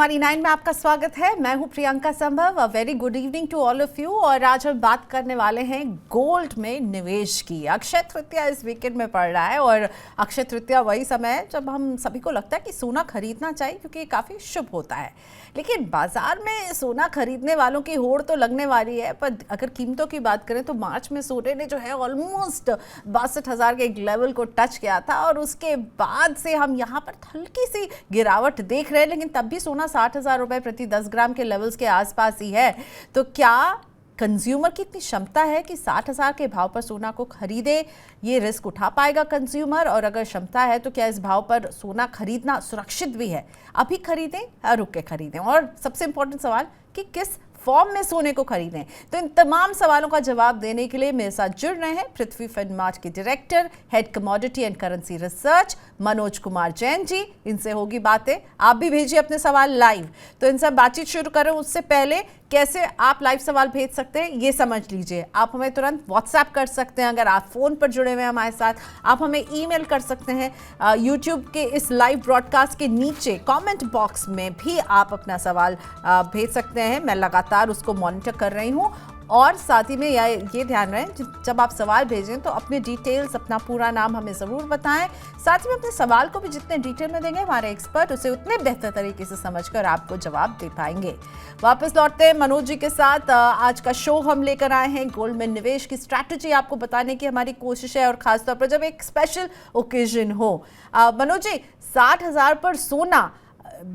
99 में आपका स्वागत है। मैं हूं Priyanka Sambhav. Very good evening to all of you. और आज हम बात करने वाले हैं गोल्ड में निवेश की। अक्षय तृतीया इस वीकेंड में पड़ रहा है और अक्षय तृतीया वही समय है जब हम सभी को लगता है कि सोना खरीदना चाहिए क्योंकि ये काफ़ी शुभ होता है। लेकिन बाजार में सोना खरीदने वालों की होड़ तो लगने वाली है, पर अगर कीमतों की बात करें तो मार्च में सोने ने जो है ऑलमोस्ट 62,000 के एक लेवल को टच किया था और उसके बाद से हम यहाँ पर हल्की सी गिरावट देख रहे हैं, लेकिन तब भी सोना 60,000 रुपए प्रति 10 ग्राम के लेवल्स के आसपास ही है। तो क्या कंज्यूमर की इतनी क्षमता है कि 60,000 के भाव पर सोना को खरीदे? ये रिस्क उठा पाएगा कंज्यूमर? और अगर क्षमता है तो क्या इस भाव पर सोना खरीदना सुरक्षित भी है? अभी खरीदें या रुक के खरीदें? और सबसे इंपॉर्टेंट सवाल कि किस फॉर्म में सोने को खरीदें? तो इन तमाम सवालों का जवाब देने के लिए मेरे साथ जुड़ रहे हैं पृथ्वी फंड के director, head commodity and currency research Manoj Kumar Jain ji. इनसे होगी बातें। आप भी भेजिए अपने सवाल लाइव। तो इनसे बातचीत शुरू करें उससे पहले कैसे आप लाइव सवाल भेज सकते हैं ये समझ लीजिए। आप हमें तुरंत व्हाट्सएप कर सकते हैं, अगर आप फ़ोन पर जुड़े हुए हैं हमारे साथ। आप हमें ईमेल कर सकते हैं। यूट्यूब के इस लाइव ब्रॉडकास्ट के नीचे कमेंट बॉक्स में भी आप अपना सवाल भेज सकते हैं। मैं लगातार उसको मॉनिटर कर रही हूँ। और साथ ही में ये ध्यान रहे जब आप सवाल भेजें तो अपने डिटेल्स, अपना पूरा नाम हमें ज़रूर बताएं। साथ ही में अपने सवाल को भी जितने डिटेल में देंगे हमारे एक्सपर्ट उसे उतने बेहतर तरीके से समझकर आपको जवाब दे पाएंगे। वापस लौटते हैं मनोज जी के साथ। आज का शो हम लेकर आए हैं गोल्ड में निवेश की स्ट्रैटेजी आपको बताने की हमारी कोशिश है, और खासतौर पर जब एक स्पेशल ओकेजन हो। मनोज जी, 60,000 पर सोना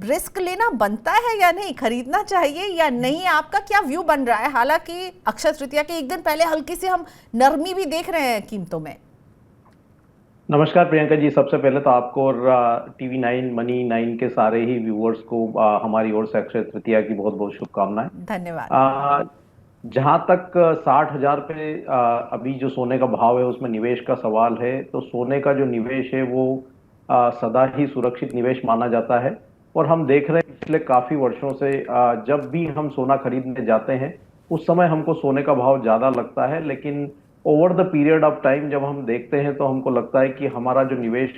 रिस्क लेना बनता है या नहीं? खरीदना चाहिए या नहीं? आपका क्या व्यू बन रहा है? हालांकि अक्षय तृतीया के एक दिन पहले हल्की सी हम नरमी भी देख रहे हैं कीमतों में। नमस्कार प्रियंका जी। सबसे पहले तो आपको और टीवी 9 मनी 9 के सारे ही व्यूअर्स को हमारी ओर से अक्षय तृतीया की बहुत बहुत शुभकामनाएं। धन्यवाद। जहां तक 60,000 पे अभी जो सोने का भाव है उसमें निवेश का सवाल है, तो सोने का जो निवेश है वो सदा ही सुरक्षित निवेश माना जाता है। और हम देख रहे हैं पिछले काफी वर्षों से जब भी हम सोना खरीदने जाते हैं उस समय हमको सोने का भाव ज्यादा लगता है, लेकिन over the period of time जब हम देखते हैं तो हमको लगता है कि हमारा जो निवेश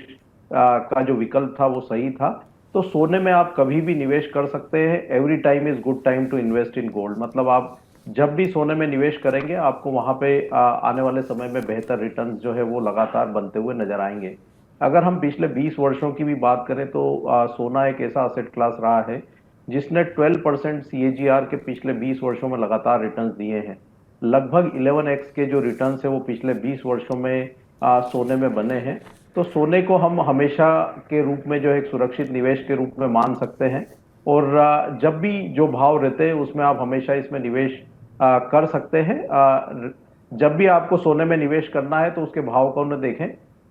का जो विकल्प था वो सही था। तो सोने में आप कभी भी निवेश कर सकते हैं। Every time is good time to invest in gold. मतलब आप जब भी सोने में निवेश करेंगे आपको वहां पे आने वाले समय में बेहतर रिटर्न्स जो है वो लगातार बनते हुए नजर आएंगे। अगर हम पिछले 20 वर्षों की भी बात करें तो सोना एक ऐसा असेट क्लास रहा है जिसने 12% CAGR के पिछले 20 वर्षों में लगातार रिटर्न्स दिए हैं। लगभग 11x के जो रिटर्न्स है वो पिछले 20 वर्षों में सोने में बने हैं। तो सोने को हम हमेशा के रूप में जो एक सुरक्षित निवेश के रूप में मान सकते हैं। और जब भी जो भाव रहते हैं उसमें आप हमेशा इसमें निवेश कर सकते हैं। जब भी आपको सोने में निवेश करना है तो उसके भाव को न देखें।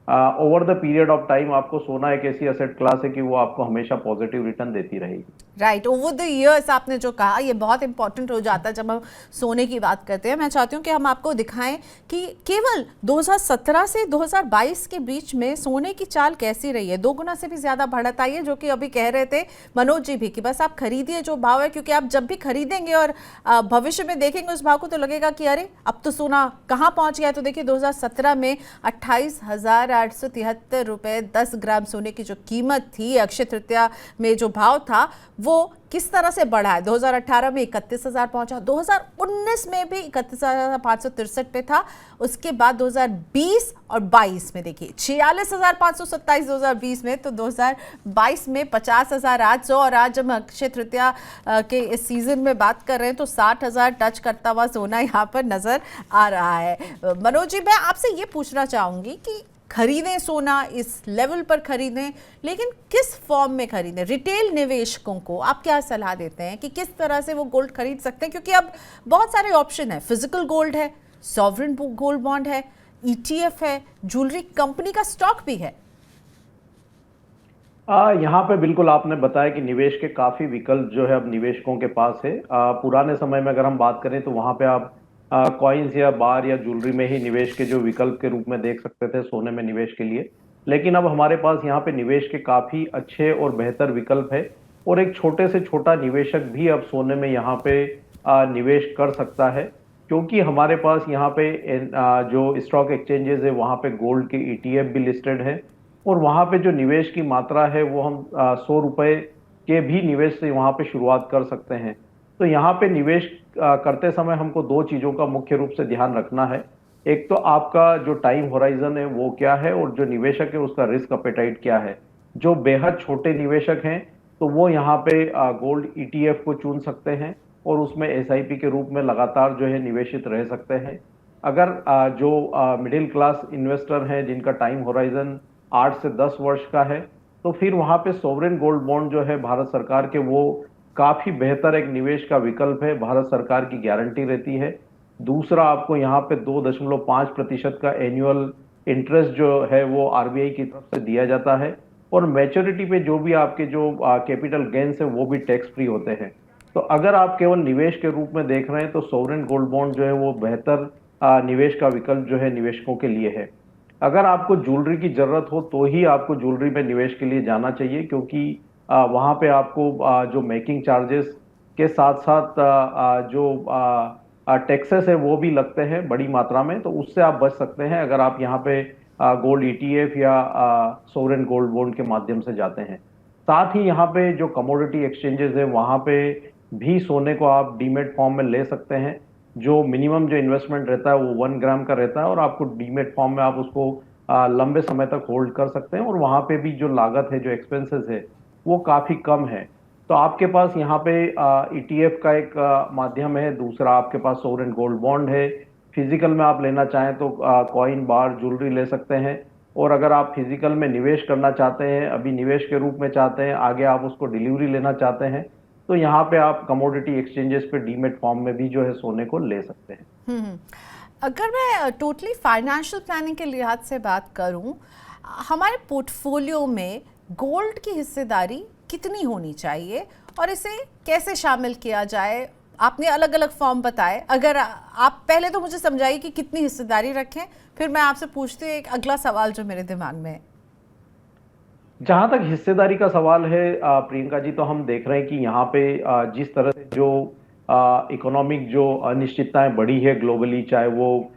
Over the period of time आपको सोना एक ऐसी असेट क्लास है कि वो आपको हमेशा पॉजिटिव रिटर्न देती रहेगी। राइट, ओवर द इयर्स आपने जो कहा ये बहुत इंपॉर्टेंट हो जाता है जब हम सोने की बात करते हैं। मैं चाहती हूँ कि हम आपको दिखाएं कि केवल 2017 से 2022 के बीच में सोने की चाल कैसी रही है। 2 गुना से भी ज़्यादा बढ़त आई है, जो कि अभी कह रहे थे मनोज जी भी कि बस आप खरीदिए जो भाव है, क्योंकि आप जब भी खरीदेंगे और भविष्य में देखेंगे उस भाव को तो लगेगा कि अरे अब तो सोना कहाँ पहुँच गया। तो देखिए 2017 में 28,873 रुपये 10 ग्राम सोने की जो कीमत थी, अक्षय तृतीया में जो भाव था वो किस तरह से बढ़ा है। 2018 में 31,000 पहुंचा, 2019 में भी 31,563 पे था। उसके बाद 2020 और 22 में देखिए 46,527 2020 में, तो 2022 में 50,800। और आज हम अक्षय तृतीया के इस सीजन में बात कर रहे हैं तो 60,000 टच करता हुआ सोना यहाँ पर नजर आ रहा है। मनोज जी, मैं आपसे ये पूछना चाहूंगी कि खरीदें सोना, इस लेवल पर खरीदें, लेकिन किस फॉर्म में खरीदें? रिटेल निवेशकों को आप क्या सलाह देते हैं कि किस तरह से वो गोल्ड खरीद सकते हैं? क्योंकि अब बहुत सारे ऑप्शन है। फिजिकल गोल्ड है, सॉवरेन गोल्ड बॉन्ड है, ETF है, ज्वेलरी कंपनी का स्टॉक भी है। यहाँ पे बिल्कुल आपने बताया कि निवेश के काफी विकल्प जो है अब निवेशकों के पास है। पुराने समय में अगर हम बात करें तो वहां पे आप कॉइन्स या बार या ज्वेलरी में ही निवेश के जो विकल्प के रूप में देख सकते थे सोने में निवेश के लिए। लेकिन अब हमारे पास यहाँ पे निवेश के काफी अच्छे और बेहतर विकल्प है, और एक छोटे से छोटा निवेशक भी अब सोने में यहाँ पे निवेश कर सकता है, क्योंकि हमारे पास यहाँ पे जो स्टॉक एक्सचेंजेस है वहाँ पे गोल्ड के ETF भी लिस्टेड है। और वहाँ पे जो निवेश की मात्रा है वो हम 100 रुपए के भी निवेश से वहां पे शुरुआत कर सकते हैं। तो यहाँ पे निवेश करते समय हमको दो चीजों का मुख्य रूप से ध्यान रखना है। एक तो आपका जो टाइम होराइजन है वो क्या है, और जो निवेशक है उसका रिस्क अपेटाइट क्या है। जो बेहद छोटे निवेशक हैं तो वो यहाँ पे गोल्ड ईटीएफ को चुन सकते हैं और उसमें एसआईपी के रूप में लगातार जो है निवेशित रह सकते हैं। अगर जो मिडिल क्लास इन्वेस्टर हैं जिनका टाइम होराइजन 8 से 10 वर्ष का है, तो फिर वहां पे सोवरेन गोल्ड बॉन्ड जो है भारत सरकार के, वो काफी बेहतर एक निवेश का विकल्प है। भारत सरकार की गारंटी रहती है। दूसरा, आपको यहाँ पे 2.5% का एनुअल इंटरेस्ट जो है वो आरबीआई की तरफ से दिया जाता है, और मैच्योरिटी पे जो भी आपके जो कैपिटल गेन्स है वो भी टैक्स फ्री होते हैं। तो अगर आप केवल निवेश के रूप में देख रहे हैं तो सोवरेन गोल्ड बॉन्ड जो है वो बेहतर निवेश का विकल्प जो है निवेशकों के लिए है। अगर आपको ज्वेलरी की जरूरत हो तो ही आपको ज्वेलरी में निवेश के लिए जाना चाहिए, क्योंकि वहां पे आपको जो मेकिंग चार्जेस के साथ साथ जो टैक्सेस है वो भी लगते हैं बड़ी मात्रा में, तो उससे आप बच सकते हैं अगर आप यहाँ पे गोल्ड ईटीएफ या सोवरेन गोल्ड बॉन्ड के माध्यम से जाते हैं। साथ ही यहाँ पे जो कमोडिटी एक्सचेंजेस है वहां पे भी सोने को आप डीमेट फॉर्म में ले सकते हैं। जो मिनिमम जो इन्वेस्टमेंट रहता है वो 1 ग्राम का रहता है, और आपको डीमेट फॉर्म में आप उसको लंबे समय तक होल्ड कर सकते हैं, और वहां पे भी जो लागत है, जो एक्सपेंसेस है, वो काफी कम है। तो आपके पास यहाँ पे ईटीएफ का एक माध्यम है, दूसरा आपके पास सोवरेन गोल्ड बॉन्ड है। फिजिकल में आप लेना चाहें तो कॉइन, बार, ज्वेलरी ले सकते हैं। और अगर आप फिजिकल में निवेश करना चाहते हैं, अभी निवेश के रूप में चाहते हैं, आगे आप उसको डिलीवरी लेना चाहते हैं, तो यहाँ पे आप कमोडिटी एक्सचेंजेस पे डीमेट फॉर्म में भी जो है सोने को ले सकते हैं। अगर मैं टोटली फाइनेंशियल प्लानिंग के लिहाज से बात करूं, हमारे पोर्टफोलियो में गोल्ड की हिस्सेदारी कितनी होनी चाहिए और इसे कैसे शामिल किया जाए? आपने अलग अलग फॉर्म बताए, अगर आप पहले तो मुझे समझाइए कि कितनी हिस्सेदारी रखें, फिर मैं आपसे पूछती हूँ एक अगला सवाल जो मेरे दिमाग में है। जहां तक हिस्सेदारी का सवाल है प्रियंका जी, तो हम देख रहे हैं कि यहाँ पे जिस तरह से जो इकोनॉमिक जो अनिश्चितताएं बढ़ी है ग्लोबली, चाहे वो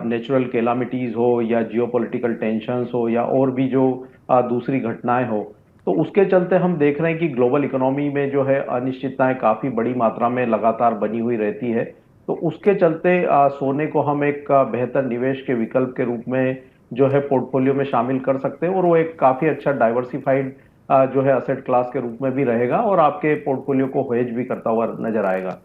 नेचुरल कैलामिटीज हो या जियोपॉलिटिकल टेंशंस हो या और भी जो दूसरी घटनाएं हो, तो उसके चलते हम देख रहे हैं कि ग्लोबल इकोनॉमी में जो है अनिश्चितताएं काफी बड़ी मात्रा में लगातार बनी हुई रहती है। तो उसके चलते सोने को हम एक बेहतर निवेश के विकल्प के रूप में जो है पोर्टफोलियो में शामिल कर सकते हैं, और वो एक काफी अच्छा डाइवर्सिफाइड जो है असेट क्लास के रूप में भी रहेगा और आपके पोर्टफोलियो को हेज भी करता हुआ नजर आएगा।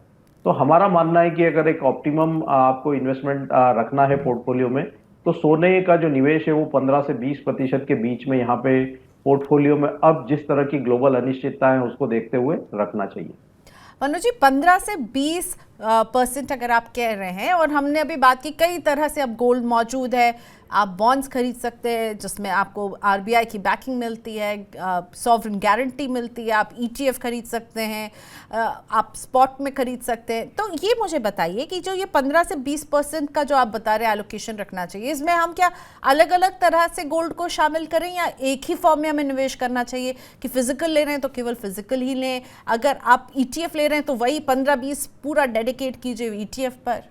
तो हमारा मानना है कि अगर एक ऑप्टिमम आपको इन्वेस्टमेंट रखना है पोर्टफोलियो में, तो सोने का जो निवेश है वो 15 से 20% के बीच में यहाँ पे पोर्टफोलियो में अब जिस तरह की ग्लोबल अनिश्चितता है उसको देखते हुए रखना चाहिए। मनु जी, 15 से 20% अगर आप कह रहे हैं, और हमने अभी बात की कई तरह से अब गोल्ड मौजूद है, आप बॉन्ड्स खरीद सकते हैं जिसमें आपको आरबीआई की बैकिंग मिलती है, सॉवरेन गारंटी मिलती है, आप ईटीएफ खरीद सकते हैं, आप स्पॉट में खरीद सकते हैं। तो ये मुझे बताइए कि जो ये 15 से 20% का जो आप बता रहे हैं एलोकेशन रखना चाहिए, इसमें हम क्या अलग अलग तरह से गोल्ड को शामिल करें या एक ही फॉर्म में हमें निवेश करना चाहिए कि फिजिकल ले रहे हैं तो केवल फिजिकल ही लें, अगर आप ईटीएफ ले रहे हैं तो वही 15-20 पूरा डेडिकेट कीजिए ईटीएफ पर?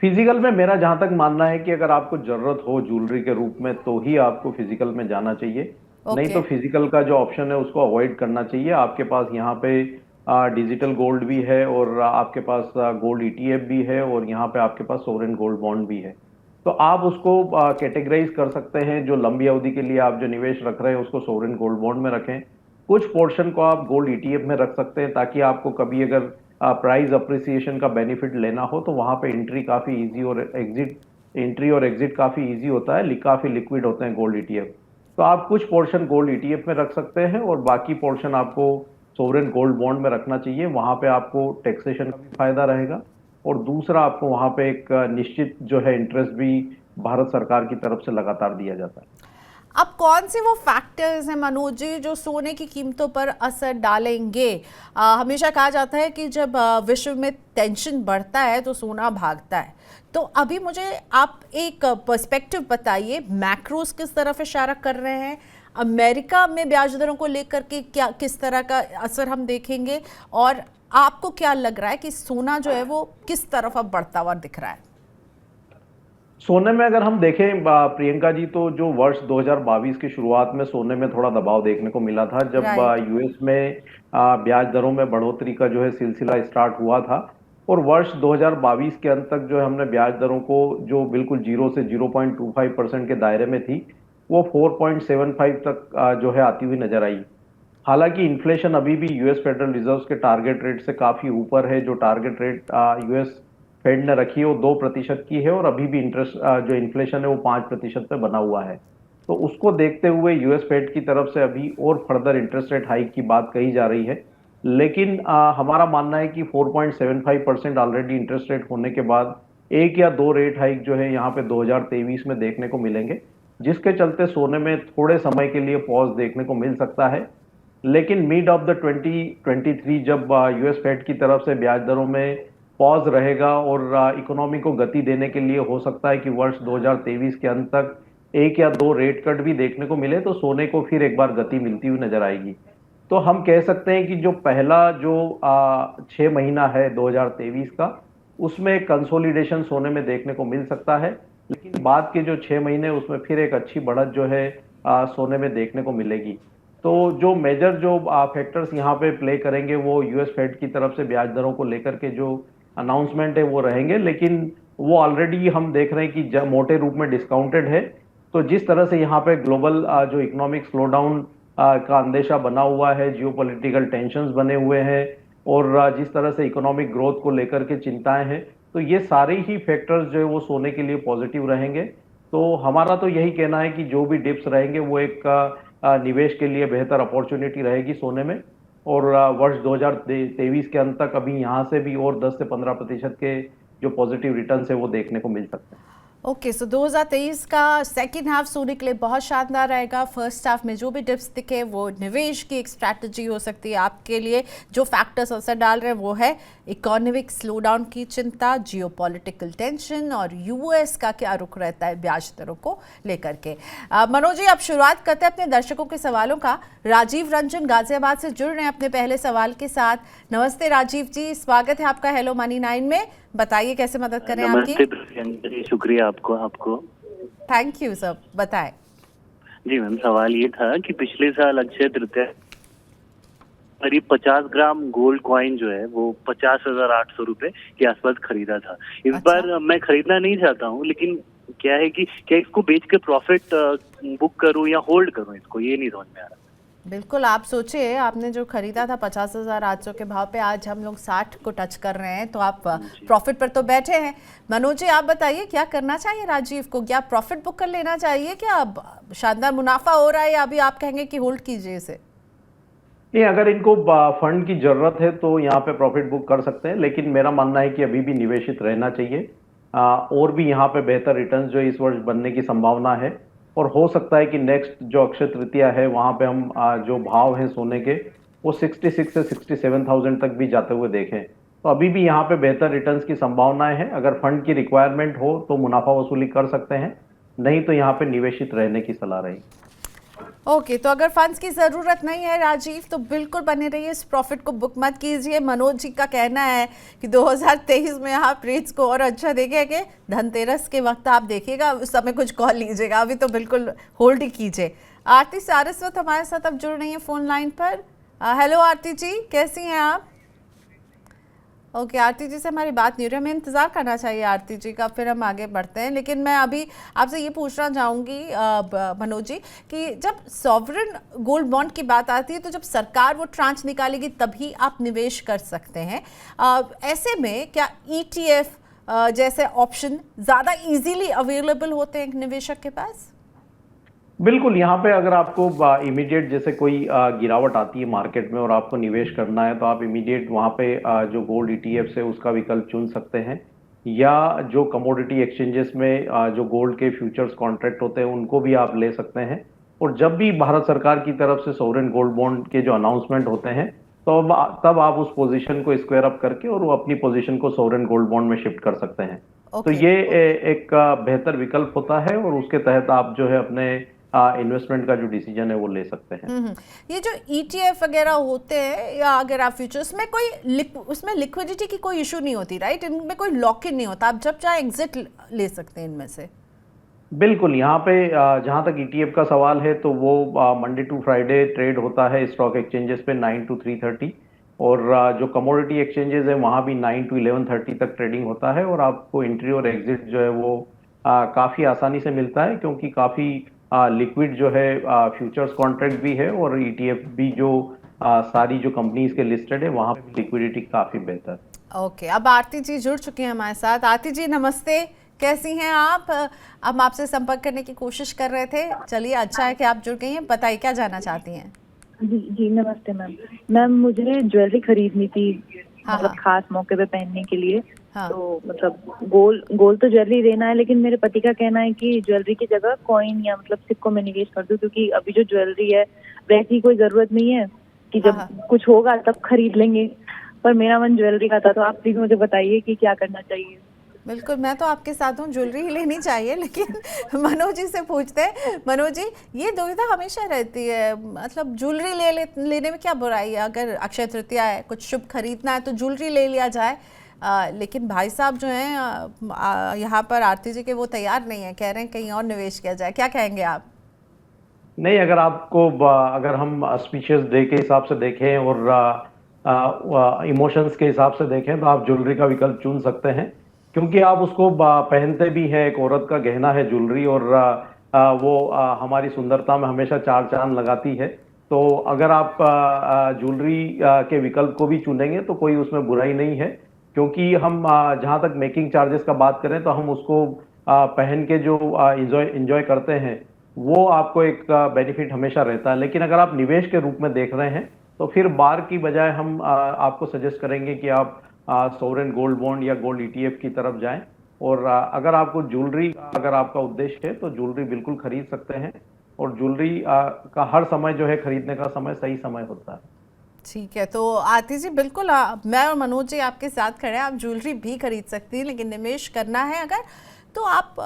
फिजिकल में मेरा जहां तक मानना है कि अगर आपको जरूरत हो ज्वेलरी के रूप में तो ही आपको फिजिकल में जाना चाहिए। नहीं तो फिजिकल का जो ऑप्शन है उसको अवॉइड करना चाहिए। आपके पास यहाँ पे डिजिटल गोल्ड भी है, और आपके पास गोल्ड ईटीएफ भी है, और यहाँ पे आपके पास सोवरेन गोल्ड बॉन्ड भी है। तो आप उसको कैटेगराइज कर सकते हैं। जो लंबी अवधि के लिए आप जो निवेश रख रहे हैं उसको सोवरेन गोल्ड बॉन्ड में रखें, कुछ पोर्शन को आप गोल्ड ईटीएफ में रख सकते हैं, ताकि आपको कभी अगर प्राइस अप्रिसिएशन का बेनिफिट लेना हो तो वहां पे एंट्री काफी इजी और एग्जिट काफी इजी होता है, काफी लिक्विड होते हैं गोल्ड ईटीएफ। तो आप कुछ पोर्शन गोल्ड ईटीएफ में रख सकते हैं और बाकी पोर्शन आपको सोवरेन गोल्ड बॉन्ड में रखना चाहिए। वहां पे आपको टैक्सेशन का भी फायदा रहेगा, और दूसरा आपको वहां पे एक निश्चित जो है इंटरेस्ट भी भारत सरकार की तरफ से लगातार दिया जाता है। अब कौन से वो फैक्टर्स हैं मनोज जी जो सोने की कीमतों पर असर डालेंगे? हमेशा कहा जाता है कि जब विश्व में टेंशन बढ़ता है तो सोना भागता है। तो अभी मुझे आप एक पर्सपेक्टिव बताइए, मैक्रोस किस तरफ इशारा कर रहे हैं, अमेरिका में ब्याज दरों को लेकर के क्या किस तरह का असर हम देखेंगे, और आपको क्या लग रहा है कि सोना जो है वो किस तरफ अब बढ़ता हुआ दिख रहा है? सोने में अगर हम देखें प्रियंका जी, तो जो वर्ष 2022 की शुरुआत में सोने में थोड़ा दबाव देखने को मिला था, जब राइट। यूएस में ब्याज दरों में बढ़ोतरी का जो है सिलसिला स्टार्ट हुआ था। और वर्ष 2022 के अंत तक जो है हमने ब्याज दरों को, जो बिल्कुल 0 से 0.25% के दायरे में थी, वो 4.75 तक जो है आती हुई नजर आई। हालांकि इन्फ्लेशन अभी भी यूएस फेडरल रिजर्व के टारगेट रेट से काफी ऊपर है। जो टारगेट रेट यूएस फेड ने रखी है वो 2% की है, और अभी भी इंटरेस्ट जो इन्फ्लेशन है वो 5% पे बना हुआ है। तो उसको देखते हुए यूएस फेड की तरफ से अभी और फर्दर इंटरेस्ट रेट हाइक की बात कही जा रही है। लेकिन हमारा मानना है कि 4.75% ऑलरेडी इंटरेस्ट रेट होने के बाद एक या दो रेट हाइक जो है यहाँ पे 2023 में देखने को मिलेंगे, जिसके चलते सोने में थोड़े समय के लिए पॉज देखने को मिल सकता है। लेकिन मिड ऑफ द 2023 जब यूएस फेड की तरफ से ब्याज दरों में पॉज रहेगा और इकोनॉमी को गति देने के लिए हो सकता है कि वर्ष 2023 के अंत तक एक या दो रेट कट भी देखने को मिले, तो सोने को फिर एक बार गति मिलती हुई नजर आएगी। तो हम कह सकते हैं कि जो पहला जो 6 महीना है 2023 का, उसमें कंसोलिडेशन सोने में देखने को मिल सकता है। लेकिन बाद के जो 6 महीने उसमें फिर एक अच्छी बढ़त जो है सोने में देखने को मिलेगी। तो जो मेजर जो फैक्टर्स यहाँ पे प्ले करेंगे वो यूएस फेड की तरफ से ब्याज दरों को लेकर के जो अनाउंसमेंट है वो रहेंगे। लेकिन वो ऑलरेडी हम देख रहे हैं कि मोटे रूप में डिस्काउंटेड है। तो जिस तरह से यहाँ पे ग्लोबल जो इकोनॉमिक स्लोडाउन का अंदेशा बना हुआ है, जियोपॉलिटिकल टेंशंस बने हुए हैं, और जिस तरह से इकोनॉमिक ग्रोथ को लेकर के चिंताएं हैं, तो ये सारे ही फैक्टर्स जो है वो सोने के लिए पॉजिटिव रहेंगे। तो हमारा तो यही कहना है कि जो भी डिप्स रहेंगे वो एक निवेश के लिए बेहतर अपॉर्चुनिटी रहेगी सोने में। और वर्ष 2023 के अंत तक अभी यहाँ से भी और 10 से 15% के जो पॉजिटिव रिटर्न्स है वो देखने को मिल सकते हैं। ओके, सो 2023 का सेकेंड हाफ सोने के लिए बहुत शानदार रहेगा। फर्स्ट हाफ में जो भी डिप्स दिखे वो निवेश की एक स्ट्रैटेजी हो सकती है आपके लिए। जो फैक्टर्स असर डाल रहे हैं वो है इकोनॉमिक स्लोडाउन की चिंता, जियोपॉलिटिकल टेंशन, और यूएस का क्या रुख रहता है ब्याज दरों को लेकर के। मनोज जी, अब शुरुआत करते हैं अपने दर्शकों के सवालों का। राजीव रंजन गाजियाबाद से जुड़ रहे हैं अपने पहले सवाल के साथ। नमस्ते राजीव जी, स्वागत है आपका हेलो मनी 9 में। बताइए कैसे मदद करें आपकी। नमस्ते प्रियंका जी, शुक्रिया आपको। थैंक यू सर, बताएं। जी मैम, सवाल ये था कि पिछले साल अक्षय तृतीया करीब 50 ग्राम गोल्ड कॉइन जो है वो 50,800 रुपए के आसपास खरीदा था। इस अच्छा। बार मैं खरीदना नहीं चाहता हूँ, लेकिन क्या है कि क्या इसको बेच के प्रॉफिट बुक करूँ या होल्ड करूँ, इसको ये नहीं समझ में आ रहा। बिल्कुल, आप सोचिए, आपने जो खरीदा था 50,800 के भाव पे, आज हम लोग 60 को टच कर रहे हैं, तो आप प्रॉफिट पर तो बैठे हैं। मनोज जी, आप बताइए क्या करना चाहिए राजीव को? क्या प्रॉफिट बुक कर लेना चाहिए? क्या शानदार मुनाफा हो रहा है, या अभी आप कहेंगे कि होल्ड कीजिए इसे? नहीं, अगर इनको फंड की जरूरत है तो यहाँ पे प्रॉफिट बुक कर सकते हैं, लेकिन मेरा मानना है कि अभी भी निवेशित रहना चाहिए। और भी यहाँ पे बेहतर रिटर्न्स जो इस वर्ष बनने की संभावना है। और हो सकता है कि नेक्स्ट जो अक्षय तृतीया है वहां पे हम जो भाव हैं सोने के, वो 66 से 67,000 तक भी जाते हुए देखें। तो अभी भी यहाँ पे बेहतर रिटर्न्स की संभावनाएं हैं। अगर फंड की रिक्वायरमेंट हो तो मुनाफा वसूली कर सकते हैं, नहीं तो यहाँ पे निवेशित रहने की सलाह रही। ओके, तो अगर फंड्स की ज़रूरत नहीं है राजीव, तो बिल्कुल बने रहिए, इस प्रॉफिट को बुक मत कीजिए। मनोज जी का कहना है कि 2023 में आप रेट्स को और अच्छा देखेंगे। धनतेरस के वक्त आप देखिएगा, उस समय कुछ कॉल लीजिएगा, अभी तो बिल्कुल होल्ड ही कीजिए। आरती सारस्वत हमारे साथ अब जुड़ रही हैं फोन लाइन पर। हेलो आरती जी, कैसी हैं आप? ओके, आरती जी से हमारी बात नहीं हो रही, हमें इंतज़ार करना चाहिए आरती जी का, फिर हम आगे बढ़ते हैं। लेकिन मैं अभी आपसे ये पूछना चाहूँगी मनोज जी, कि जब सॉवरेन गोल्ड बॉन्ड की बात आती है, तो जब सरकार वो ट्रांच निकालेगी तभी आप निवेश कर सकते हैं। ऐसे में क्या ETF जैसे ऑप्शन ज़्यादा इजीली अवेलेबल होते हैं एक निवेशक के पास? बिल्कुल, यहाँ पे अगर आपको इमीडिएट जैसे कोई गिरावट आती है मार्केट में और आपको निवेश करना है, तो आप इमीडिएट वहाँ पे जो गोल्ड ETF है उसका विकल्प चुन सकते हैं, या जो कमोडिटी एक्सचेंजेस में जो गोल्ड के फ्यूचर्स कॉन्ट्रैक्ट होते हैं उनको भी आप ले सकते हैं। और जब भी भारत सरकार की तरफ से सॉवरेन गोल्ड बॉन्ड के जो अनाउंसमेंट होते हैं, तो तब आप उस पोजीशन को स्क्वायर अप करके और वो अपनी पोजीशन को सॉवरेन गोल्ड बॉन्ड में शिफ्ट कर सकते हैं। तो ये एक बेहतर विकल्प होता है, और उसके तहत आप जो है अपने इन्वेस्टमेंट का जो डिसीजन है वो ले सकते हैं। ये जो ETF वगैरह होते हैं या अगर आप फ्यूचर्स में उसमें लिक्विडिटी की कोई इशू नहीं होती, राइट? इनमें कोई लॉक इन नहीं होता, आप जब चाहे एग्जिट ले सकते हैं इनमें से। बिल्कुल, यहाँ पे जहाँ तक ETF का सवाल है तो वो मंडे टू फ्राइडे ट्रेड होता है स्टॉक एक्सचेंजेस पे 9 to 3:30, और जो कमोडिटी एक्सचेंजेस है वहाँ भी 9 to 11:30 तक ट्रेडिंग होता है, और आपको एंट्री और एग्जिट जो है वो काफ़ी आसानी से मिलता है, क्योंकि काफ़ी लिक्विड जो है फ्यूचर्स कॉन्ट्रैक्ट भी है, और ETF भी जो सारी जो कंपनीज के लिस्टेड है वहाँ पे लिक्विडिटी काफ़ी बेहतर। ओके, अब आरती जी जुड़ चुकी हैं हमारे साथ। आरती जी नमस्ते, कैसी हैं आप? हम आपसे संपर्क करने की कोशिश कर रहे थे, चलिए अच्छा है कि आप जुड़ गई हैं। बताइए क्या जानना चाहती हैं? जी जी नमस्ते मैम। मैम मुझे ज्वेलरी खरीदनी थी, हाँ, मतलब हाँ। खास मौके पे पहनने के लिए। हाँ। तो मतलब गोल्ड तो ज्वेलरी लेना है, लेकिन मेरे पति का कहना है कि ज्वेलरी की जगह कॉइन या मतलब सिक्कों में निवेश कर दूं, क्योंकि अभी जो ज्वेलरी है वैसी कोई जरूरत नहीं है कि जब हाँ। कुछ होगा तब खरीद लेंगे। पर मेरा मन ज्वेलरी का था, तो आप प्लीज मुझे बताइए कि क्या करना चाहिए। बिल्कुल, मैं तो आपके साथ हूँ, ज्वेलरी ही लेनी चाहिए, लेकिन मनोज जी से पूछते हैं। मनोज जी, ये दुविधा हमेशा रहती है, मतलब ज्वेलरी लेने में क्या बुराई है? अगर अक्षय तृतीया है, कुछ शुभ खरीदना है तो ज्वेलरी ले लिया जाए। लेकिन भाई साहब जो हैं यहाँ पर आरती जी के, वो तैयार नहीं है, कह रहे हैं कहीं और निवेश किया जाए। क्या कहेंगे आप? नहीं, अगर आपको अगर हम ऑस्पिशियस डे के हिसाब से देखें और इमोशंस के हिसाब से देखें तो आप ज्वेलरी का विकल्प चुन सकते हैं, क्योंकि आप उसको पहनते भी हैं। एक औरत का गहना है ज्वेलरी, और वो हमारी सुंदरता में हमेशा चार चांद लगाती है। तो अगर आप ज्वेलरी के विकल्प को भी चुनेंगे तो कोई उसमें बुराई नहीं है, क्योंकि हम जहाँ तक मेकिंग चार्जेस का बात करें तो हम उसको पहन के जो इंजॉय करते हैं वो आपको एक बेनिफिट हमेशा रहता है। लेकिन अगर आप निवेश के रूप में देख रहे हैं तो फिर बार की बजाय हम आपको सजेस्ट करेंगे कि आप सोवरेन गोल्ड बॉन्ड या गोल्ड ETF की तरफ जाएं, और अगर आपको ज्वेलरी अगर आपका उद्देश्य है तो ज्वेलरी बिल्कुल खरीद सकते हैं, और ज्वेलरी का हर समय जो है खरीदने का समय सही समय होता है। ठीक है, तो आरती जी बिल्कुल मैं और मनोज जी आपके साथ खड़े हैं। आप ज्वेलरी भी खरीद सकती हैं, लेकिन निवेश करना है अगर तो आप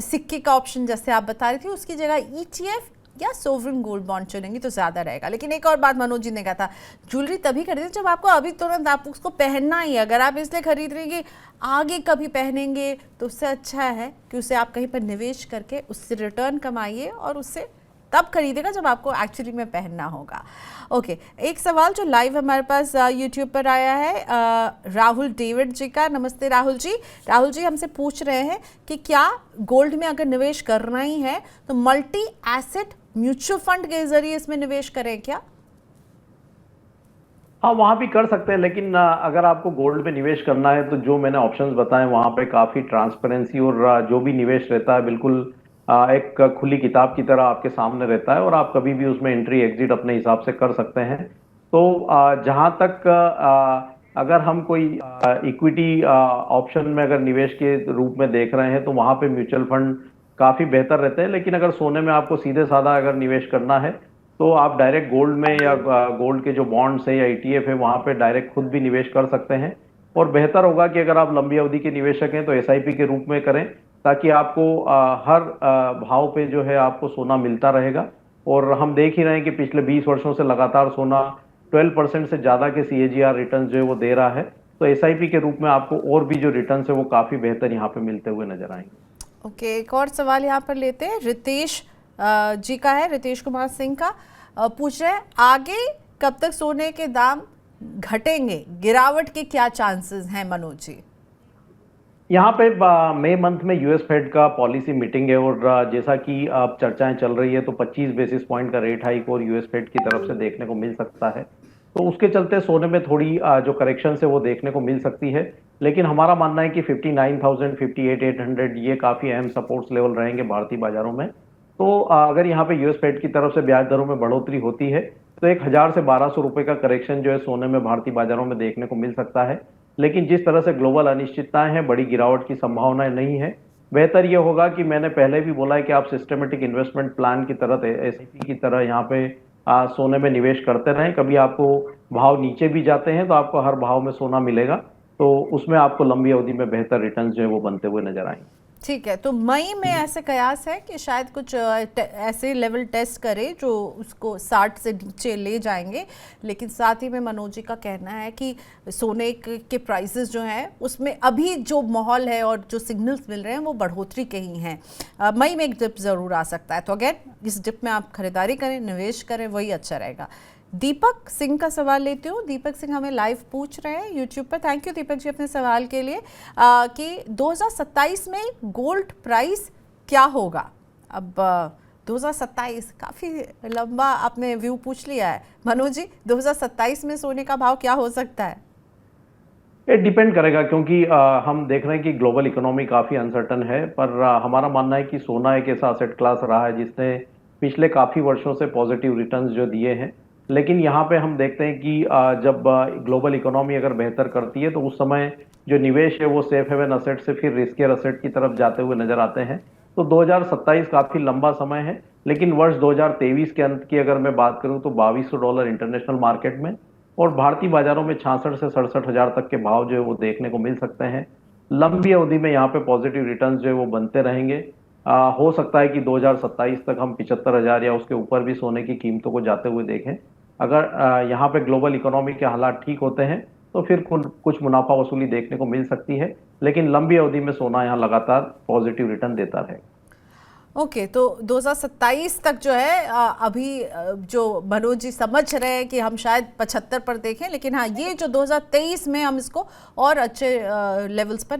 सिक्के का ऑप्शन जैसे आप बता रही थी उसकी जगह ETF या सोवरेन गोल्ड बॉन्ड चुनेंगी तो ज़्यादा रहेगा। लेकिन एक और बात मनोज जी ने कहा था, ज्वेलरी तभी खरीदें जब आपको अभी तुरंत आप उसको पहनना ही है। अगर आप इसलिए खरीद रही हैं आगे कभी पहनेंगे तो उससे अच्छा है कि उसे आप कहीं पर निवेश करके उससे रिटर्न कमाइए, और उससे तब खरीदेगा जब आपको एक्चुअली में पहनना होगा। ओके, एक सवाल जो लाइव हमारे पास यूट्यूब पर आया है राहुल डेविड जी का। नमस्ते राहुल जी। राहुल जी हमसे पूछ रहे हैं कि क्या गोल्ड में अगर निवेश करना ही है तो मल्टी एसेट म्यूचुअल फंड के जरिए इसमें निवेश करें क्या? हाँ, वहाँ भी कर सकते हैं, लेकिन अगर आपको गोल्ड में निवेश करना है तो जो मैंने ऑप्शंस बताए वहाँ पे काफ़ी ट्रांसपेरेंसी, और जो भी निवेश रहता है बिल्कुल एक खुली किताब की तरह आपके सामने रहता है, और आप कभी भी उसमें एंट्री एग्जिट अपने हिसाब से कर सकते हैं। तो जहाँ तक अगर हम कोई इक्विटी ऑप्शन में अगर निवेश के रूप में देख रहे हैं तो वहाँ पे म्यूचुअल फंड काफ़ी बेहतर रहते हैं। लेकिन अगर सोने में आपको सीधे साधा अगर निवेश करना है तो आप डायरेक्ट गोल्ड में या गोल्ड के जो बॉन्ड्स है या ETF है वहाँ पे डायरेक्ट खुद भी निवेश कर सकते हैं, और बेहतर होगा कि अगर आप लंबी अवधि के निवेशक हैं तो SIP के रूप में करें, ताकि आपको हर भाव पे जो है आपको सोना मिलता रहेगा। और हम देख ही रहे हैं कि पिछले 20 वर्षों से लगातार सोना 12% से ज़्यादा के CAGR रिटर्न जो है वो दे रहा है। तो SIP के रूप में आपको और भी जो रिटर्न है वो काफ़ी बेहतर यहाँ पे मिलते हुए नजर आएंगे। ओके, एक और सवाल यहाँ पर लेते हैं। रितेश जी का है, रितेश कुमार सिंह का। पूछ रहे हैं आगे कब तक सोने के दाम घटेंगे, गिरावट के क्या चांसेस हैं मनोज जी? यहाँ पे मई मंथ में US फेड का पॉलिसी मीटिंग है, और जैसा कि अब चर्चाएं चल रही है तो 25 बेसिस पॉइंट का रेट हाइक और US फेड की तरफ से देखने को मिल सकता है। तो उसके चलते सोने में थोड़ी जो करेक्शन है वो देखने को मिल सकती है। लेकिन हमारा मानना है कि 59,000, 58,800 ये काफ़ी अहम सपोर्ट्स लेवल रहेंगे भारतीय बाजारों में। तो अगर यहाँ पे US फेड की तरफ से ब्याज दरों में बढ़ोतरी होती है तो 1,000 से 1,200 रुपए का करेक्शन जो है सोने में भारतीय बाजारों में देखने को मिल सकता है। लेकिन जिस तरह से ग्लोबल अनिश्चितताएं हैं, बड़ी गिरावट की संभावनाएं नहीं है। बेहतर यह होगा कि मैंने पहले भी बोला है कि आप सिस्टमेटिक इन्वेस्टमेंट प्लान की तरह SIP की तरह यहाँ पे सोने में निवेश करते रहें। कभी आपको भाव नीचे भी जाते हैं तो आपको हर भाव में सोना मिलेगा, तो उसमें आपको लंबी अवधि में बेहतर रिटर्न जो है वो बनते हुए नजर आएंगे। ठीक है, तो मई में ऐसे कयास है कि शायद कुछ ऐसे लेवल टेस्ट करे जो उसको 60 से नीचे ले जाएंगे। लेकिन साथ ही में मनोज जी का कहना है कि सोने के प्राइसेस जो हैं उसमें अभी जो माहौल है और जो सिग्नल्स मिल रहे हैं वो बढ़ोतरी के ही हैं। मई में एक डिप ज़रूर आ सकता है, तो अगेन इस डिप में आप खरीदारी करें, निवेश करें, वही अच्छा रहेगा। दीपक सिंह का सवाल लेती हूँ। दीपक सिंह हमें लाइव पूछ रहे हैं यूट्यूब पर। थैंक यू दीपक जी अपने सवाल के लिए। कि 2027 में गोल्ड प्राइस क्या होगा। अब 2027 काफ़ी लंबा आपने व्यू पूछ लिया है। मनोज जी, 2027 में सोने का भाव क्या हो सकता है? ये डिपेंड करेगा, क्योंकि हम देख रहे हैं कि ग्लोबल इकोनॉमी काफ़ी अनसर्टन है, पर हमारा मानना है कि सोना एक ऐसा असेट क्लास रहा है जिसने पिछले काफ़ी वर्षों से पॉजिटिव रिटर्न्स जो दिए हैं। लेकिन यहाँ पे हम देखते हैं कि जब ग्लोबल इकोनॉमी अगर बेहतर करती है तो उस समय जो निवेश है वो सेफ हेवन असेट से फिर रिस्कियर असेट की तरफ जाते हुए नजर आते हैं। तो 2027 काफ़ी लंबा समय है, लेकिन वर्ष 2023 के अंत की अगर मैं बात करूँ तो $2200 इंटरनेशनल मार्केट में और भारतीय बाजारों में 66 से 67 हजार तक के भाव जो है वो देखने को मिल सकते हैं। लंबी अवधि में यहाँ पे पॉजिटिव रिटर्न्स जो है वो बनते रहेंगे। हो सकता है कि 2027 तक हम 75,000 या उसके ऊपर भी सोने की कीमतों को जाते हुए देखें। अगर यहाँ पे ग्लोबल इकोनॉमी के हालात ठीक होते हैं तो फिर कुछ मुनाफा वसूली देखने को मिल सकती है, लेकिन लंबी अवधि में सोना यहाँ लगातार पॉजिटिव रिटर्न देता रहेगा। ओके, तो 2027 तक जो है अभी जो मनोज जी समझ रहे हैं कि हम शायद 75 पर देखें, लेकिन हाँ ये जो 2023 में हम इसको और अच्छे लेवल्स पर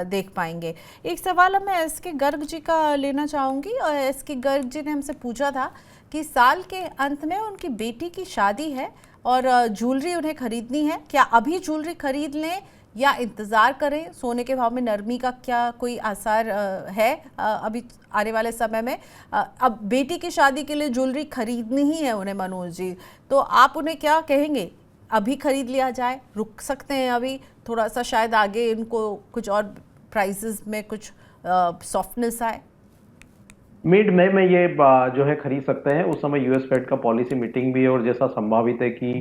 देख पाएंगे। एक सवाल मैं एस के गर्ग जी का लेना चाहूँगी। और एस के गर्ग जी ने हमसे पूछा था कि साल के अंत में उनकी बेटी की शादी है और ज्वेलरी उन्हें खरीदनी है, क्या अभी ज्वेलरी खरीद लें या इंतज़ार करें? सोने के भाव में नरमी का क्या कोई आसार है अभी आने वाले समय में? अब बेटी की शादी के लिए ज्वेलरी खरीदनी ही है उन्हें मनोज जी, तो आप उन्हें क्या कहेंगे? अभी खरीद लिया जाए, रुक सकते हैं अभी थोड़ा सा, शायद आगे इनको कुछ और प्राइसेस में कुछ सॉफ्टनेस आए? मिड मई में ये जो है खरीद सकते हैं। उस समय यूएस फेड का पॉलिसी मीटिंग भी है और जैसा संभावित है कि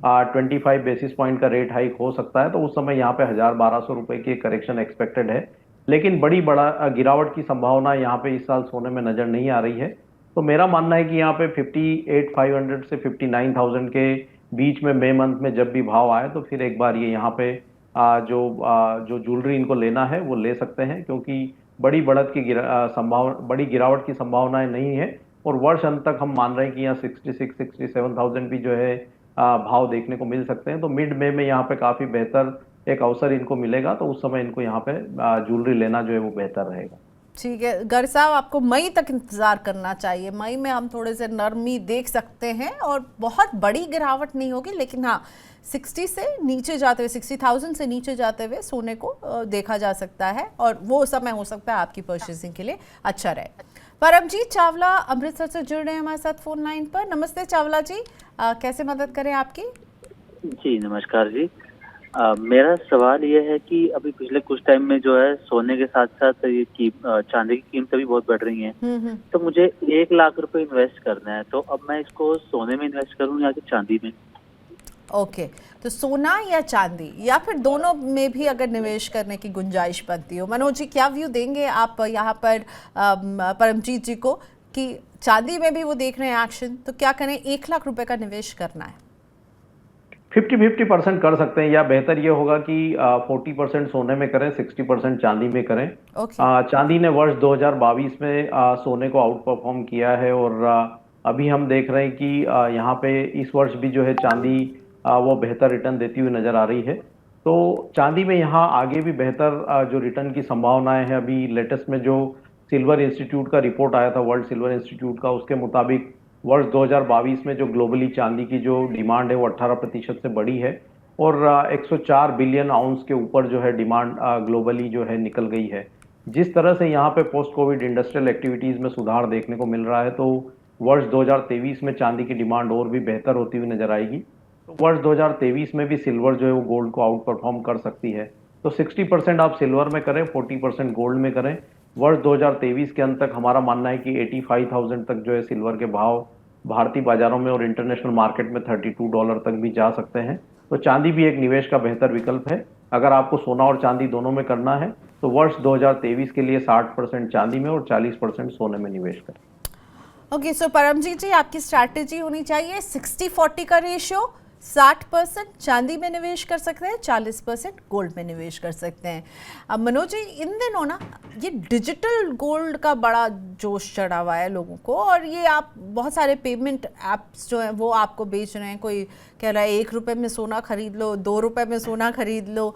25 बेसिस पॉइंट का रेट हाइक हो सकता है, तो उस समय यहाँ पे 1,000-1,200 रुपए की करेक्शन एक्सपेक्टेड है। लेकिन बड़ा गिरावट की संभावना यहाँ पे इस साल सोने में नजर नहीं आ रही है। तो मेरा मानना है कि यहाँ पे 58,500 से 59,000 के बीच में मई मंथ में जब भी भाव आए तो फिर एक बार ये यहाँ पे जो ज्वेलरी इनको लेना है वो ले सकते हैं, क्योंकि बड़ी गिरावट की संभावनाएं नहीं है। और वर्ष अंत तक हम मान रहे हैं कि यहाँ 66-67,000 भी जो है भाव देखने को मिल सकते हैं। तो मिड मई में यहाँ पे काफी बेहतर एक अवसर इनको मिलेगा, तो उस समय इनको यहाँ पे ज्वेलरी लेना जो है वो बेहतर रहेगा। ठीक है गर साहब, आपको मई तक इंतज़ार करना चाहिए। मई में हम थोड़े से नरमी देख सकते हैं और बहुत बड़ी गिरावट नहीं होगी, लेकिन हाँ 60 से नीचे जाते हुए, 60,000 से नीचे जाते हुए सोने को देखा जा सकता है और वो समय हो सकता है आपकी परचेसिंग के लिए अच्छा रहे। परमजीत चावला अमृतसर से जुड़ रहे हैं हमारे साथ फोन लाइन पर। नमस्ते चावला जी, कैसे मदद करें आपकी? जी नमस्कार जी। मेरा सवाल ये है कि अभी पिछले कुछ टाइम में जो है सोने के साथ साथ ये चांदी की कीमतें भी बहुत बढ़ रही हैं। तो मुझे 1 लाख रुपए इन्वेस्ट करना है, तो अब मैं इसको सोने में इन्वेस्ट करूं या कि चांदी में? ओके, तो सोना या चांदी या फिर दोनों में भी अगर निवेश करने की गुंजाइश बनती हो, मनोज जी क्या व्यू देंगे आप यहाँ पर परमजीत जी को कि चांदी में भी वो देख रहे हैं एक्शन, तो क्या करें? 1 लाख रुपए का निवेश करना है। 50-50% कर सकते हैं, या बेहतर ये होगा कि 40% सोने में करें, 60% चांदी में करें। चांदी ने वर्ष 2022 में सोने को आउट परफॉर्म किया है और अभी हम देख रहे हैं कि यहाँ पे इस वर्ष भी जो है चांदी वो बेहतर रिटर्न देती हुई नजर आ रही है। तो चांदी में यहाँ आगे भी बेहतर जो रिटर्न की संभावनाएं हैं। अभी लेटेस्ट में जो सिल्वर इंस्टीट्यूट का रिपोर्ट आया था, वर्ल्ड सिल्वर इंस्टीट्यूट का, उसके मुताबिक वर्ष 2022 में जो ग्लोबली चांदी की जो डिमांड है वो 18% से बढ़ी है और 104 बिलियन आउंस के ऊपर जो है डिमांड ग्लोबली जो है निकल गई है। जिस तरह से यहाँ पे पोस्ट कोविड इंडस्ट्रियल एक्टिविटीज में सुधार देखने को मिल रहा है, तो वर्ष 2023 में चांदी की डिमांड और भी बेहतर होती हुई नजर आएगी। तो वर्ष 2023 में भी सिल्वर जो है वो गोल्ड को आउट परफॉर्म कर सकती है। तो 60% आप सिल्वर में करें, 40% गोल्ड में करें। वर्ष 2023 के अंत तक हमारा मानना है कि 85,000 तक जो है सिल्वर के भाव भारतीय बाजारों में और इंटरनेशनल मार्केट में $32 तक भी जा सकते हैं। तो चांदी भी एक निवेश का बेहतर विकल्प है। अगर आपको सोना और चांदी दोनों में करना है तो वर्ष 2023 के लिए 60% चांदी में और 40% सोने में निवेश करें। ओके, सो परमजीत जी, आपकी स्ट्रैटेजी होनी चाहिए 60-40 का रेशियो। 60% चांदी में निवेश कर सकते हैं, 40% गोल्ड में निवेश कर सकते हैं। अब मनोज जी, इन दिनों ना ये डिजिटल गोल्ड का बड़ा जोश चढ़ा हुआ है लोगों को, और ये आप बहुत सारे पेमेंट ऐप्स जो हैं वो आपको बेच रहे हैं। कोई कह रहा है 1 रुपये में सोना खरीद लो, 2 रुपये में सोना खरीद लो।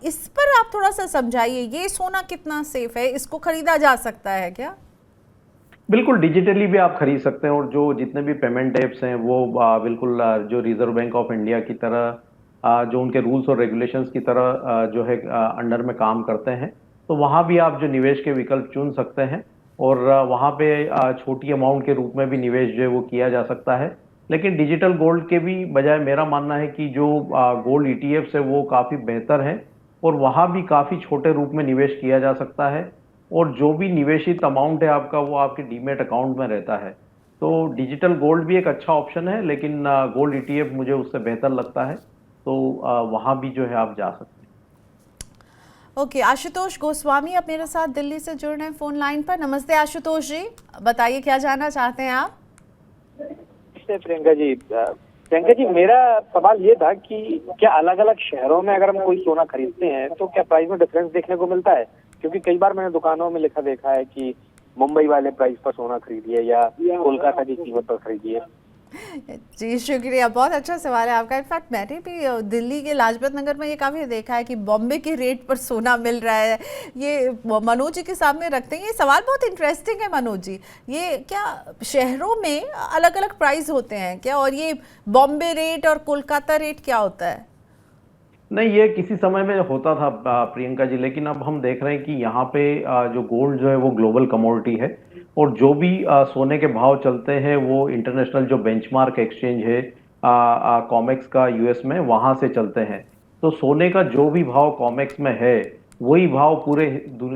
इस पर आप थोड़ा सा समझाइए, ये सोना कितना सेफ है, इसको खरीदा जा सकता है क्या? बिल्कुल, डिजिटली भी आप खरीद सकते हैं, और जो जितने भी पेमेंट ऐप्स हैं वो बिल्कुल जो रिजर्व बैंक ऑफ इंडिया की तरह जो उनके रूल्स और रेगुलेशंस की तरह जो है अंडर में काम करते हैं। तो वहाँ भी आप जो निवेश के विकल्प चुन सकते हैं, और वहाँ पे छोटी अमाउंट के रूप में भी निवेश जो है वो किया जा सकता है। लेकिन डिजिटल गोल्ड के भी बजाय मेरा मानना है कि जो गोल्ड ईटीएफ्स है वो काफ़ी बेहतर हैं, और वहाँ भी काफ़ी छोटे रूप में निवेश किया जा सकता है, और जो भी निवेशित अमाउंट है आपका वो आपके डीमेट अकाउंट में रहता है। तो डिजिटल गोल्ड भी एक अच्छा ऑप्शन है, लेकिन गोल्ड ईटीएफ मुझे उससे बेहतर लगता है, तो वहाँ भी जो है आप जा सकते हैं। ओके, आशुतोष गोस्वामी अब मेरे साथ दिल्ली से जुड़ रहे हैं फोन लाइन पर। नमस्ते आशुतोष जी, बताइए क्या जानना चाहते हैं आप? प्रियंका जी, मेरा सवाल ये था कि क्या अलग अलग शहरों में अगर हम कोई सोना खरीदते हैं तो क्या प्राइस में डिफरेंस देखने को मिलता है? क्योंकि कई बार मैंने दुकानों में देखा है कि मुंबई वाले प्राइस पर सोना खरीदिए या कोलकाता की कीमत पर खरीदिए। जी शुक्रिया, बहुत अच्छा सवाल है आपका। इनफैक्ट मैंने भी दिल्ली के लाजपत नगर में ये काफ़ी देखा है कि बॉम्बे के रेट पर सोना मिल रहा है। ये मनोज जी के सामने रखते हैं। ये सवाल बहुत इंटरेस्टिंग है मनोज जी, ये क्या शहरों में अलग अलग प्राइस होते हैं क्या, और ये बॉम्बे रेट और कोलकाता रेट क्या होता है? नहीं, ये किसी समय में होता था प्रियंका जी, लेकिन अब हम देख रहे हैं कि यहाँ पे जो गोल्ड जो है वो ग्लोबल कमोडिटी है, और जो भी सोने के भाव चलते हैं वो इंटरनेशनल जो बेंचमार्क एक्सचेंज है कॉमेक्स का यूएस में, वहाँ से चलते हैं। तो सोने का जो भी भाव कॉमेक्स में है वही भाव पूरे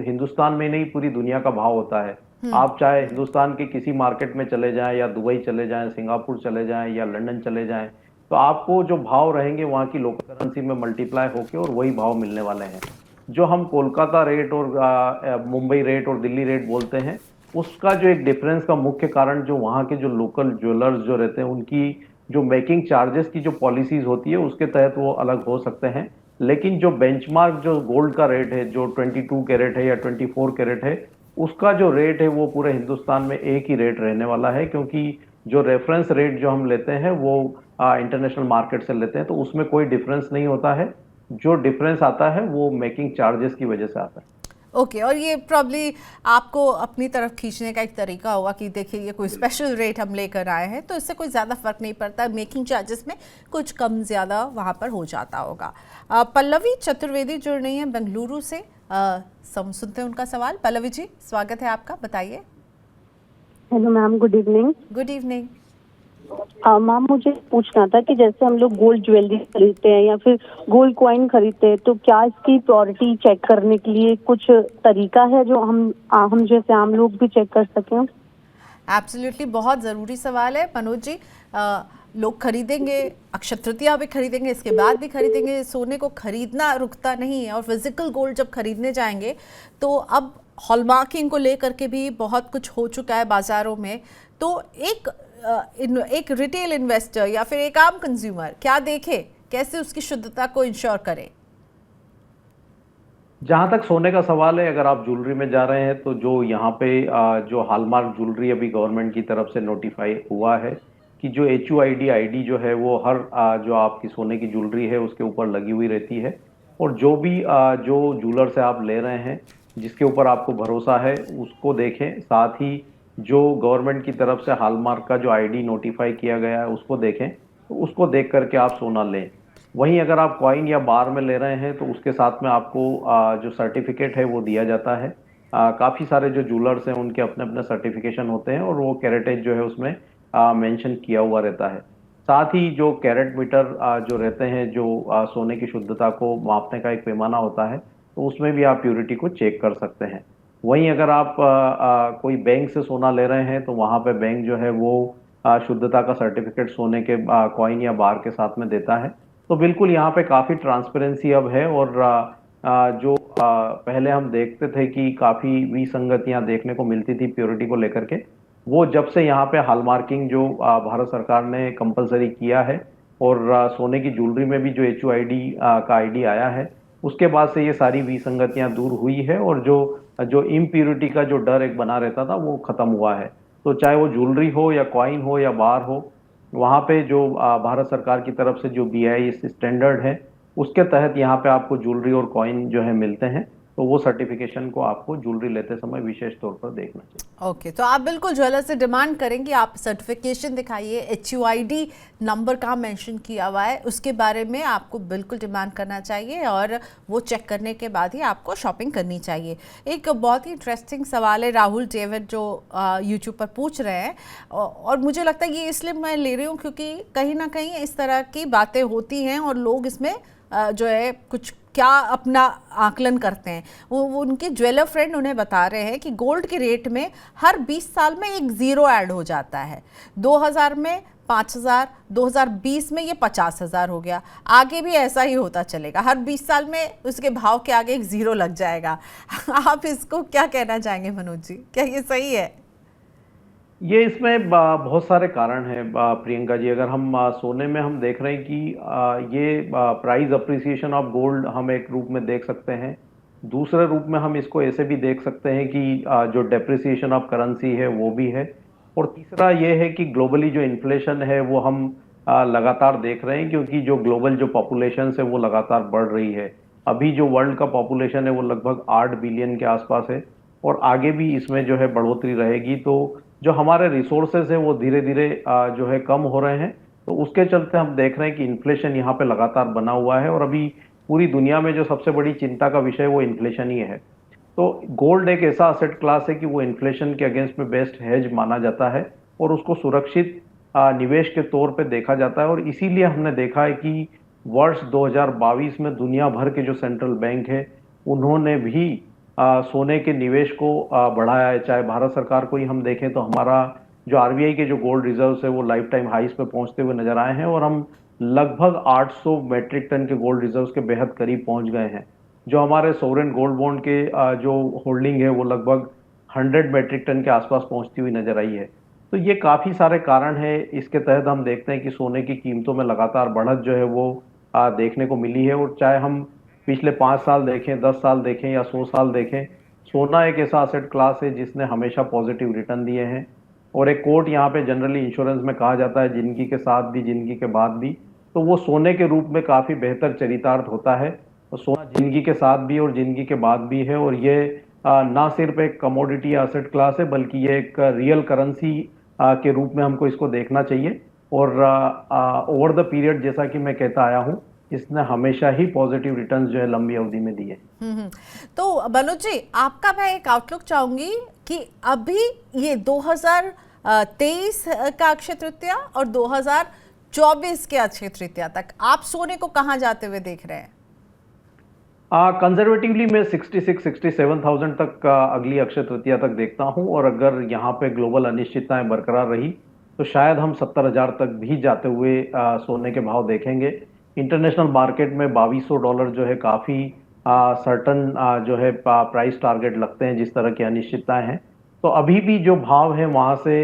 हिंदुस्तान में नहीं, पूरी दुनिया का भाव होता है। आप चाहे हिंदुस्तान के किसी मार्केट में चले जाएं, या दुबई चले जाएं, सिंगापुर चले जाएं, या लंदन चले जाएं, तो आपको जो भाव रहेंगे वहाँ की लोकल करेंसी में मल्टीप्लाई होके और वही भाव मिलने वाले हैं। जो हम कोलकाता रेट और मुंबई रेट और दिल्ली रेट बोलते हैं, उसका जो एक डिफरेंस का मुख्य कारण जो वहाँ के जो लोकल ज्वेलर्स जो रहते हैं उनकी जो मेकिंग चार्जेस की जो पॉलिसीज होती है उसके तहत वो अलग हो सकते हैं। लेकिन जो बेंचमार्क जो गोल्ड का रेट है, जो 22 कैरेट है या 24 कैरेट है, उसका जो रेट है वो पूरे हिंदुस्तान में एक ही रेट रहने वाला है, क्योंकि जो रेफरेंस रेट जो हम लेते हैं वो इंटरनेशनल मार्केट से लेते हैं, तो उसमें कोई डिफरेंस नहीं होता है। जो डिफरेंस आता है वो मेकिंग चार्जेस की वजह से आता है। ओके, और ये प्रॉब्ली आपको अपनी तरफ खींचने का एक तरीका होगा कि देखिए ये कोई स्पेशल रेट हम लेकर आए हैं, तो इससे कोई ज़्यादा फर्क नहीं पड़ता, मेकिंग चार्जेस में कुछ कम ज़्यादा वहाँ पर हो जाता होगा। पल्लवी चतुर्वेदी जुड़ रही हैं बेंगलुरु से। सुनते हैं उनका सवाल। पल्लवी जी, स्वागत है आपका, बताइए। Hello ma'am, good evening. Good evening. Ma'am, मुझे पूछना था कि जैसे हम लोग गोल्ड ज्वेलरी खरीदते हैं या फिर गोल्ड कॉइन खरीदते हैं, तो क्या इसकी प्योरिटी चेक करने के लिए कुछ तरीका है जो हम जैसे आम लोग भी चेक कर सकें? एब्सोल्युटली, बहुत ज़रूरी सवाल है मनोज जी। लोग खरीदेंगे, अक्षय तृतीया भी खरीदेंगे, इसके बाद भी खरीदेंगे। सोने को खरीदना रुकता नहीं है, और फिजिकल गोल्ड जब खरीदने जाएंगे तो अब हॉलमार्किंग को लेकर के भी बहुत कुछ हो चुका है बाज़ारों में। तो एक रिटेल इन्वेस्टर या फिर एक आम कंज्यूमर क्या देखे, कैसे उसकी शुद्धता को इंश्योर करे? जहां तक सोने का सवाल है, अगर आप ज्वेलरी में जा रहे हैं तो जो यहाँ पे जो हॉलमार्क ज्वेलरी अभी गवर्नमेंट की तरफ से नोटिफाई हुआ है कि जो HUID आईडी जो है वो हर जो आपकी सोने की ज्वेलरी है उसके ऊपर लगी हुई रहती है, और जो भी जो ज्वेलर से आप ले रहे हैं जिसके ऊपर आपको भरोसा है उसको देखें। साथ ही जो गवर्नमेंट की तरफ से हॉलमार्क का जो आईडी नोटिफाई किया गया है उसको देखें, तो उसको देख करके आप सोना लें। वहीं अगर आप कॉइन या बार में ले रहे हैं तो उसके साथ में आपको जो सर्टिफिकेट है वो दिया जाता है। काफ़ी सारे जो ज्वेलर्स हैं उनके अपने अपने सर्टिफिकेशन होते हैं, और वो कैरेटेज जो है उसमें मेंशन किया हुआ रहता है। साथ ही जो कैरेट मीटर जो रहते हैं, जो सोने की शुद्धता को मापने का एक पैमाना होता है, तो उसमें भी आप प्योरिटी को चेक कर सकते हैं। वहीं अगर आप कोई बैंक से सोना ले रहे हैं तो वहाँ पे बैंक जो है वो शुद्धता का सर्टिफिकेट सोने के कॉइन या बार के साथ में देता है। तो बिल्कुल यहाँ पे काफ़ी ट्रांसपेरेंसी अब है, और जो पहले हम देखते थे कि काफी विसंगतियां देखने को मिलती थी प्योरिटी को लेकर के, वो जब से यहाँ पे हॉलमार्किंग जो भारत सरकार ने कंपलसरी किया है और सोने की ज्वेलरी में भी जो HUID का आईडी आया है, उसके बाद से ये सारी विसंगतियां दूर हुई है और जो जो इम्प्योरिटी का जो डर एक बना रहता था वो खत्म हुआ है। तो चाहे वो ज्वेलरी हो या कॉइन हो या बार हो, वहाँ पे जो भारत सरकार की तरफ से जो BIS स्टैंडर्ड है उसके तहत यहाँ पे आपको ज्वेलरी और कॉइन जो है मिलते हैं। तो वो सर्टिफिकेशन को आपको ज्वेलरी लेते समय विशेष तौर पर देखना चाहिए। ओके, तो आप बिल्कुल ज्वेलर से डिमांड करेंगे आप सर्टिफिकेशन दिखाइए, HUID नंबर कहाँ मेंशन किया हुआ है उसके बारे में आपको बिल्कुल डिमांड करना चाहिए और वो चेक करने के बाद ही आपको शॉपिंग करनी चाहिए। एक बहुत ही इंटरेस्टिंग सवाल है राहुल डेविड जो यूट्यूब पर पूछ रहे हैं और मुझे लगता है ये इसलिए मैं ले रही हूँ क्योंकि कहीं ना कहीं इस तरह की बातें होती हैं और लोग इसमें जो है कुछ क्या अपना आकलन करते हैं। वो उनके ज्वेलर फ्रेंड उन्हें बता रहे हैं कि गोल्ड के रेट में हर 20 साल में एक ज़ीरो ऐड हो जाता है। 2000 में 5000, 2020 में ये 50,000 हो गया, आगे भी ऐसा ही होता चलेगा, हर 20 साल में उसके भाव के आगे एक ज़ीरो लग जाएगा। आप इसको क्या कहना चाहेंगे मनोज जी, क्या ये सही है? ये इसमें बहुत सारे कारण हैं प्रियंका जी। अगर हम सोने में हम देख रहे हैं कि ये प्राइस अप्रिसिएशन ऑफ गोल्ड हम एक रूप में देख सकते हैं। दूसरे रूप में हम इसको ऐसे भी देख सकते हैं कि जो डेप्रिसिएशन ऑफ करेंसी है वो भी है। और तीसरा ये है कि ग्लोबली जो इन्फ्लेशन है वो हम लगातार देख रहे हैं, क्योंकि जो ग्लोबल जो पॉपुलेशन है वो लगातार बढ़ रही है। अभी जो वर्ल्ड का पॉपुलेशन है वो लगभग 8 बिलियन के आसपास है और आगे भी इसमें जो है बढ़ोतरी रहेगी। तो जो हमारे रिसोर्सेज है वो धीरे धीरे जो है कम हो रहे हैं। तो उसके चलते हम देख रहे हैं कि इन्फ्लेशन यहाँ पे लगातार बना हुआ है और अभी पूरी दुनिया में जो सबसे बड़ी चिंता का विषय वो इन्फ्लेशन ही है। तो गोल्ड एक ऐसा असेट क्लास है कि वो इन्फ्लेशन के अगेंस्ट में बेस्ट हेज माना जाता है और उसको सुरक्षित निवेश के तौर पे देखा जाता है। और इसीलिए हमने देखा है कि वर्ष 2022 में दुनिया भर के जो सेंट्रल बैंक है उन्होंने भी सोने के निवेश को बढ़ाया है। चाहे भारत सरकार को ही हम देखें तो हमारा जो RBI के जो गोल्ड रिजर्व्स है वो लाइफ टाइम हाइस पे पहुंचते हुए नजर आए हैं और हम लगभग 800 मेट्रिक टन के गोल्ड रिजर्व्स के बेहद करीब पहुंच गए हैं। जो हमारे सोवरेन गोल्ड बॉन्ड के जो होल्डिंग है वो लगभग 100 मेट्रिक टन के आसपास पहुंचती हुई नजर आई है। तो ये काफी सारे कारण है। इसके तहत हम देखते हैं कि सोने की कीमतों में लगातार बढ़त जो है वो देखने को मिली है। और चाहे हम पिछले 5 साल देखें, 10 साल देखें या 100 साल देखें, सोना एक ऐसा असेट क्लास है जिसने हमेशा पॉजिटिव रिटर्न दिए हैं। और एक कोट यहाँ पे जनरली इंश्योरेंस में कहा जाता है, जिंदगी के साथ भी जिंदगी के बाद भी, तो वो सोने के रूप में काफी बेहतर चरितार्थ होता है। तो सोना जिंदगी के साथ भी और जिंदगी के बाद भी है और ये ना सिर्फ एक कमोडिटी असेट क्लास है बल्कि ये एक रियल करेंसी के रूप में हमको इसको देखना चाहिए। और ओवर द पीरियड जैसा कि मैं कहता आया हूँ, इसने हमेशा ही पॉजिटिव रिटर्न्स जो है लंबी अवधि में दिए। तो मनोज जी, आपका मैं एक आउटलुक चाहूंगी कि अभी ये 2023 का अक्षय तृतीया और 2024 के अक्षय तृतीया तक आप सोने को कहां जाते हुए देख रहे हैं? कंजर्वेटिवली मैं 66-67,000 तक अगली अक्षय तृतीया तक देखता हूं। और अगर यहाँ पे ग्लोबल अनिश्चितताएं बरकरार रही तो शायद हम 70,000 तक भी जाते हुए सोने के भाव देखेंगे। इंटरनेशनल मार्केट में $2200 जो है काफी सर्टन जो है प्राइस टारगेट लगते हैं जिस तरह की अनिश्चितताएं हैं। तो अभी भी जो भाव है वहां से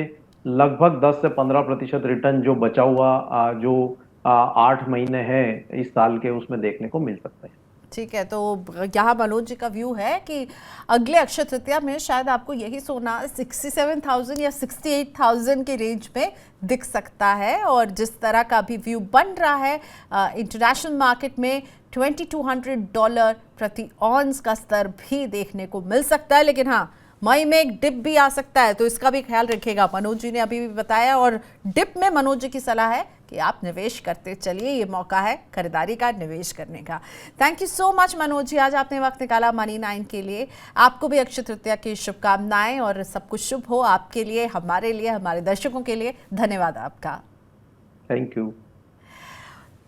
लगभग 10 से 15% रिटर्न जो बचा हुआ जो 8 महीने है इस साल के, उसमें देखने को मिल सकता है। ठीक है, तो यहाँ मनोज जी का व्यू है कि अगले अक्षय तृतीया में शायद आपको यही सोना 67,000 या 68,000 के रेंज में दिख सकता है। और जिस तरह का भी व्यू बन रहा है इंटरनेशनल मार्केट में $2,200 प्रति ऑन्स का स्तर भी देखने को मिल सकता है। लेकिन हाँ, मई में एक डिप भी आ सकता है, तो इसका भी ख्याल रखिएगा। मनोज जी ने अभी भी बताया और डिप में मनोज जी की सलाह है कि आप निवेश करते चलिए, ये मौका है खरीदारी का, निवेश करने का। Thank you so much Manoj ji, आज आपने वक्त निकाला मनी 9 के लिए। आपको भी अक्षय तृतीया की शुभकामनाएं और सब कुछ शुभ हो आपके लिए, हमारे लिए, हमारे दर्शकों के लिए। धन्यवाद आपका। Thank you.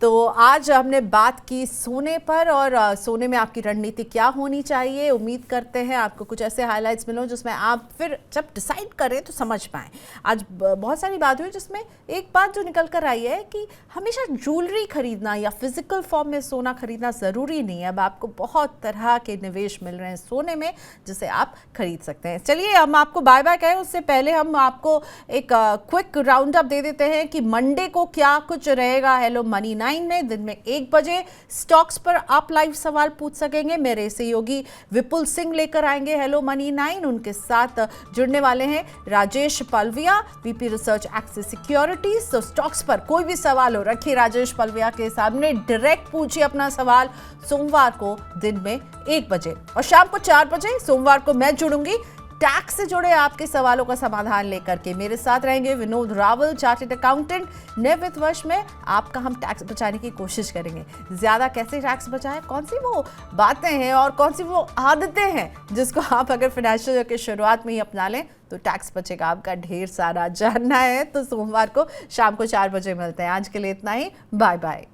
तो आज हमने बात की सोने पर और सोने में आपकी रणनीति क्या होनी चाहिए। उम्मीद करते हैं आपको कुछ ऐसे हाइलाइट्स मिलो जिसमें आप फिर जब डिसाइड करें तो समझ पाएँ। आज बहुत सारी बात हुई जिसमें एक बात जो निकल कर आई है कि हमेशा ज्वेलरी खरीदना या फिजिकल फॉर्म में सोना खरीदना ज़रूरी नहीं है। अब आपको बहुत तरह के निवेश मिल रहे हैं सोने में जिसे आप खरीद सकते हैं। चलिए हम आपको बाय बाय कहें उससे पहले हम आपको एक क्विक राउंड अप दे देते हैं कि मंडे को क्या कुछ रहेगा हेलो मनी 9 में। दिन में 1 बजे स्टॉक्स पर आप लाइव सवाल पूछ सकेंगे। मेरे सहयोगी विपुल सिंह लेकर आएंगे हेलो मनी 9। उनके साथ जुड़ने वाले हैं Rajesh Palviya, VP research Axis securities. तो स्टॉक्स पर कोई भी सवाल हो रखिए राजेश पलविया के सामने, डायरेक्ट पूछिए अपना सवाल। सोमवार को दिन में 1 बजे और शाम को 4 बजे सोमवार को मैं जुड़ूंगी टैक्स से जुड़े आपके सवालों का समाधान लेकर के। मेरे साथ रहेंगे विनोद रावल, चार्टर्ड अकाउंटेंट। नए वित्त वर्ष में आपका हम टैक्स बचाने की कोशिश करेंगे। ज्यादा कैसे टैक्स बचाएं, कौन सी वो बातें हैं और कौन सी वो आदतें हैं जिसको आप अगर फाइनेंशियल ईयर की शुरुआत में ही अपना लें तो टैक्स बचेगा आपका ढेर सारा। जानना है तो सोमवार को शाम को 4 बजे मिलते हैं। आज के लिए इतना ही, बाय बाय।